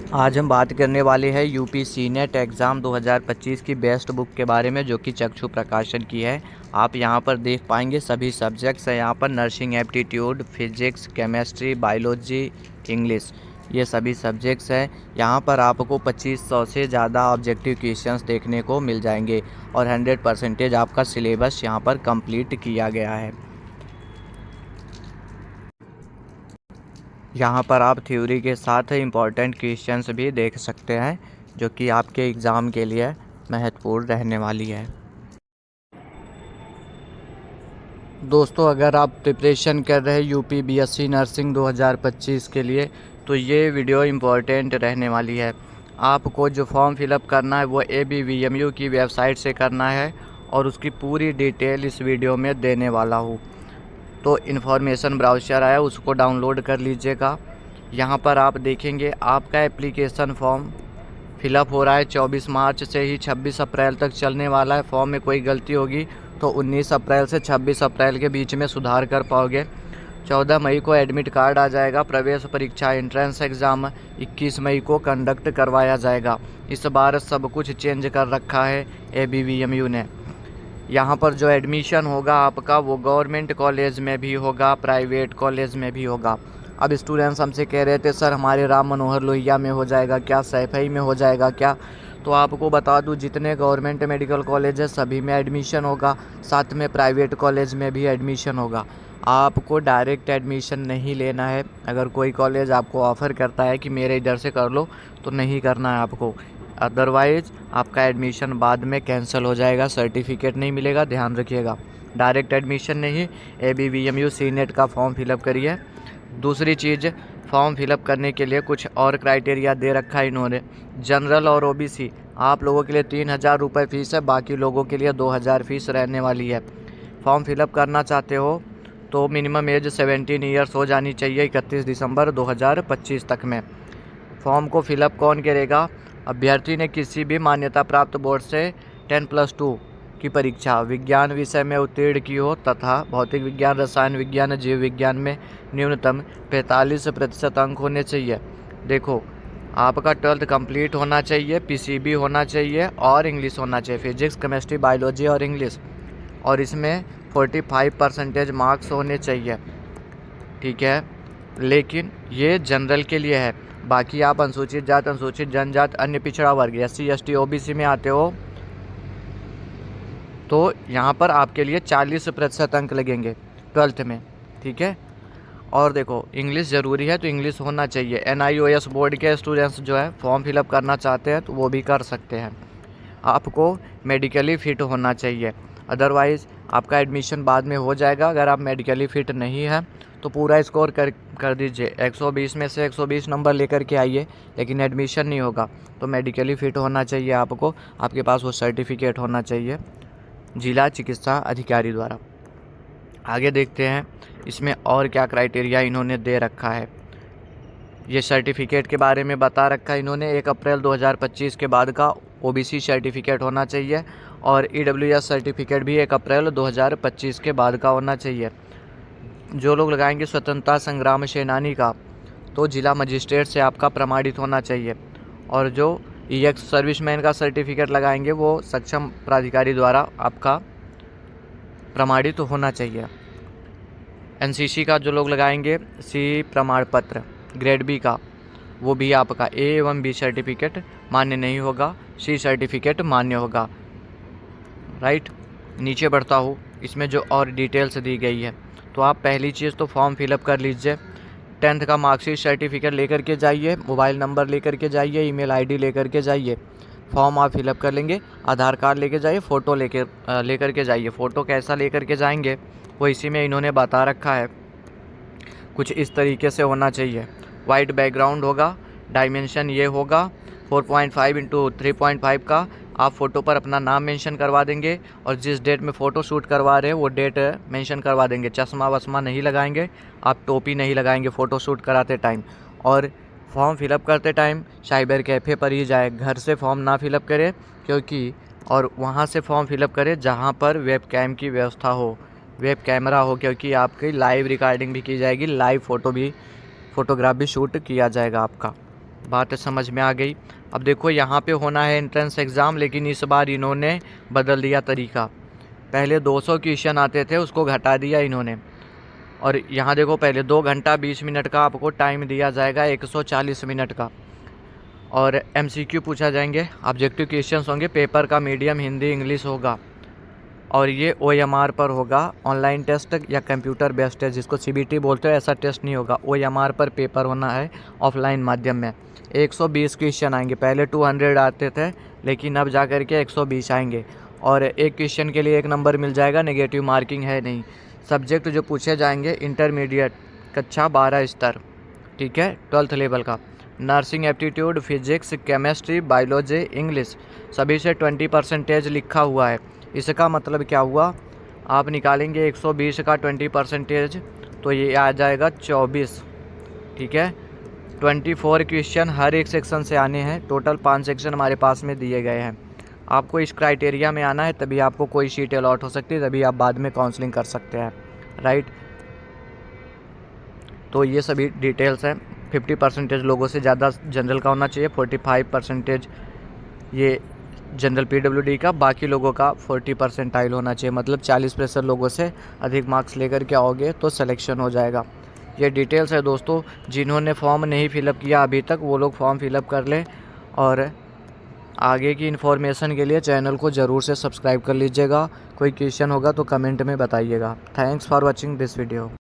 आज हम बात करने वाले हैं यूपी सीनेट एग्ज़ाम 2025 की बेस्ट बुक के बारे में, जो कि चक्षु प्रकाशन की है। आप यहां पर देख पाएंगे सभी सब्जेक्ट्स हैं। यहां पर nursing aptitude, physics, chemistry, biology, English, ये सभी सब्जेक्ट्स हैं। यहां पर आपको 2500 से ज़्यादा ऑब्जेक्टिव क्वेश्चंस देखने को मिल जाएंगे और 100% आपका सिलेबस यहां पर कंप्लीट किया गया है। यहाँ पर आप थ्योरी के साथ इम्पॉर्टेंट क्वेश्चंस भी देख सकते हैं, जो कि आपके एग्ज़ाम के लिए महत्वपूर्ण रहने वाली है। दोस्तों, अगर आप प्रिपरेशन कर रहे हैं यूपी बीएससी नर्सिंग 2025 के लिए, तो ये वीडियो इम्पॉर्टेंट रहने वाली है। आपको जो फॉर्म फिलअप करना है वो ABVMU की वेबसाइट से करना है और उसकी पूरी डिटेल इस वीडियो में देने वाला हूँ। तो इन्फॉर्मेशन ब्राउज़र आया, उसको डाउनलोड कर लीजिएगा। यहाँ पर आप देखेंगे आपका एप्लीकेशन फॉर्म फिलअप हो रहा है। 24 मार्च से ही 26 अप्रैल तक चलने वाला है। फॉर्म में कोई गलती होगी तो 19 अप्रैल से 26 अप्रैल के बीच में सुधार कर पाओगे। 14 मई को एडमिट कार्ड आ जाएगा। प्रवेश परीक्षा एंट्रेंस एग्ज़ाम 21 मई को कंडक्ट करवाया जाएगा। इस बार सब कुछ चेंज कर रखा है ABVMU ने। यहाँ पर जो एडमिशन होगा आपका, वो गवर्नमेंट कॉलेज में भी होगा, प्राइवेट कॉलेज में भी होगा। अब स्टूडेंट्स हमसे कह रहे थे सर हमारे राम मनोहर लोहिया में हो जाएगा क्या, सैफई में हो जाएगा क्या? तो आपको बता दूं, जितने गवर्नमेंट मेडिकल कॉलेज है सभी में एडमिशन होगा, साथ में प्राइवेट कॉलेज में भी एडमिशन होगा। आपको डायरेक्ट एडमिशन नहीं लेना है। अगर कोई कॉलेज आपको ऑफ़र करता है कि मेरे इधर से कर लो, तो नहीं करना है आपको। अदरवाइज़ आपका एडमिशन बाद में कैंसिल हो जाएगा, सर्टिफिकेट नहीं मिलेगा, ध्यान रखिएगा। डायरेक्ट एडमिशन नहीं, ABVMU सीनेट का फॉर्म फिलअप करिए। दूसरी चीज़, फॉर्म फिलअप करने के लिए कुछ और क्राइटेरिया दे रखा है इन्होंने। जनरल और OBC आप लोगों के लिए 3000 रुपये फ़ीस है, बाकी लोगों के लिए 2000 फ़ीस रहने वाली है। फॉर्म फिलअप करना चाहते हो तो मिनिमम एज 17 ईयर्स हो जानी चाहिए 31 दिसंबर 2025 तक में। फॉर्म को फिलअप कौन करेगा? अभ्यर्थी ने किसी भी मान्यता प्राप्त बोर्ड से 10+2 की परीक्षा विज्ञान विषय में उत्तीर्ण की हो तथा भौतिक विज्ञान, रसायन विज्ञान, जीव विज्ञान में न्यूनतम 45% अंक होने चाहिए। देखो, आपका 12th कंप्लीट होना चाहिए, PCB होना चाहिए और इंग्लिश होना चाहिए, फिजिक्स, केमिस्ट्री, बायोलॉजी और इंग्लिश, और इसमें 45% मार्क्स होने चाहिए। ठीक है, लेकिन ये जनरल के लिए है। बाकी आप अनुसूचित जात, अनुसूचित जनजात, अन्य पिछड़ा वर्ग, SC, ST, OBC में आते हो तो यहाँ पर आपके लिए 40% अंक लगेंगे 12th में। ठीक है, और देखो इंग्लिश ज़रूरी है तो इंग्लिश होना चाहिए। NIOS बोर्ड के स्टूडेंट्स जो है फॉर्म फिलअप करना चाहते हैं तो वो भी कर सकते हैं। आपको मेडिकली फ़िट होना चाहिए, अदरवाइज़ आपका एडमिशन बाद में हो जाएगा। अगर आप मेडिकली फ़िट नहीं हैं तो पूरा स्कोर कर दीजिए, 120 में से 120 नंबर लेकर के आइए, लेकिन एडमिशन नहीं होगा। तो मेडिकली फ़िट होना चाहिए आपको, आपके पास वो सर्टिफिकेट होना चाहिए जिला चिकित्सा अधिकारी द्वारा। आगे देखते हैं इसमें और क्या क्राइटेरिया इन्होंने दे रखा है। ये सर्टिफिकेट के बारे में बता रखा है इन्होंने। 1 अप्रैल 2025 के बाद का OBC सर्टिफिकेट होना चाहिए और EWS सर्टिफिकेट भी 1 अप्रैल 2025 के बाद का होना चाहिए। जो लोग लगाएंगे स्वतंत्रता संग्राम सेनानी का, तो जिला मजिस्ट्रेट से आपका प्रमाणित होना चाहिए, और जो EX सर्विसमैन का सर्टिफिकेट लगाएंगे वो सक्षम प्राधिकारी द्वारा आपका प्रमाणित होना चाहिए। NCC का जो लोग लगाएंगे, C प्रमाण पत्र ग्रेड B का, वो भी आपका A एवं B सर्टिफिकेट मान्य नहीं होगा, C सर्टिफिकेट मान्य होगा। राइट, नीचे बढ़ता हूँ, इसमें जो और डिटेल्स दी गई है। तो आप पहली चीज़ तो फॉर्म फिलअप कर लीजिए। 10th का मार्कशीट सर्टिफिकेट लेकर के जाइए, मोबाइल नंबर लेकर के जाइए, ईमेल ID लेकर के जाइए। फॉर्म आप फिलअप कर लेंगे, आधार कार्ड लेके जाइए, फ़ोटो लेकर के जाइए। फ़ोटो कैसा लेकर के जाएंगे वो इसी में इन्होंने बता रखा है। कुछ इस तरीके से होना चाहिए। वाइट बैकग्राउंड होगा, डायमेंशन ये होगा 4.5 × 3.5 का। आप फ़ोटो पर अपना नाम मेंशन करवा देंगे और जिस डेट में फ़ोटो शूट करवा रहे हैं वो डेट मेंशन करवा देंगे। चश्मा वश्मा नहीं लगाएंगे, आप टोपी नहीं लगाएंगे फ़ोटो शूट कराते टाइम। और फॉर्म फिलअप करते टाइम साइबर कैफ़े पर ही जाए, घर से फॉर्म ना फिलअप करें, क्योंकि और वहाँ से फॉर्म फिलअप करें जहाँ पर वेब कैम की व्यवस्था हो, वेब कैमरा हो, क्योंकि आपकी लाइव रिकॉर्डिंग भी की जाएगी, लाइव फ़ोटोग्राफ भी शूट किया जाएगा आपका। बात समझ में आ गई। अब देखो यहाँ पे होना है एंट्रेंस एग्ज़ाम, लेकिन इस बार इन्होंने बदल दिया तरीका। पहले 200 क्वेश्चन आते थे, उसको घटा दिया इन्होंने। और यहाँ देखो पहले 2 घंटा 20 मिनट का आपको टाइम दिया जाएगा, 140 मिनट का। और MCQ पूछा जाएंगे, ऑब्जेक्टिव क्वेश्चंस होंगे, पेपर का मीडियम हिंदी इंग्लिश होगा। और ये OMR पर होगा, ऑनलाइन टेस्ट या कंप्यूटर बेस्ड टेस्ट, जिसको CBT बोलते हैं। ऐसा टेस्ट नहीं होगा, OMR पर पेपर होना है ऑफलाइन माध्यम में। 120 क्वेश्चन आएंगे, पहले 200 आते थे, लेकिन अब जा कर के 120 आएंगे। और एक क्वेश्चन के लिए 1 नंबर मिल जाएगा, नेगेटिव मार्किंग है नहीं। सब्जेक्ट जो पूछे जाएंगे इंटरमीडिएट कक्षा 12 स्तर, ठीक है, 12th लेवल का। Nursing aptitude, physics, chemistry, biology, English, सभी से 20% लिखा हुआ है। इसका मतलब क्या हुआ, आप निकालेंगे 120 का 20%, तो ये आ जाएगा 24, ठीक है। 24 क्वेश्चन हर एक सेक्शन से आने हैं। टोटल 5 सेक्शन हमारे पास में दिए गए हैं। आपको इस क्राइटेरिया में आना है, तभी आपको कोई सीट अलॉट हो सकती है, तभी आप बाद में काउंसलिंग कर सकते हैं, राइट। तो ये सभी डिटेल्स हैं। 50% लोगों से ज़्यादा जनरल का होना चाहिए, 45% ये जनरल PWD का, बाकी लोगों का 40% होना चाहिए। मतलब 40% लोगों से अधिक मार्क्स लेकर के आओगे तो सिलेक्शन हो जाएगा। ये डिटेल्स है दोस्तों। जिन्होंने फॉर्म नहीं फिलअप किया अभी तक, वो लोग फॉर्म फिलअप कर लें। और आगे की इन्फॉर्मेशन के लिए चैनल को ज़रूर से सब्सक्राइब कर लीजिएगा। कोई क्वेश्चन होगा तो कमेंट में बताइएगा। Thanks for watching this video.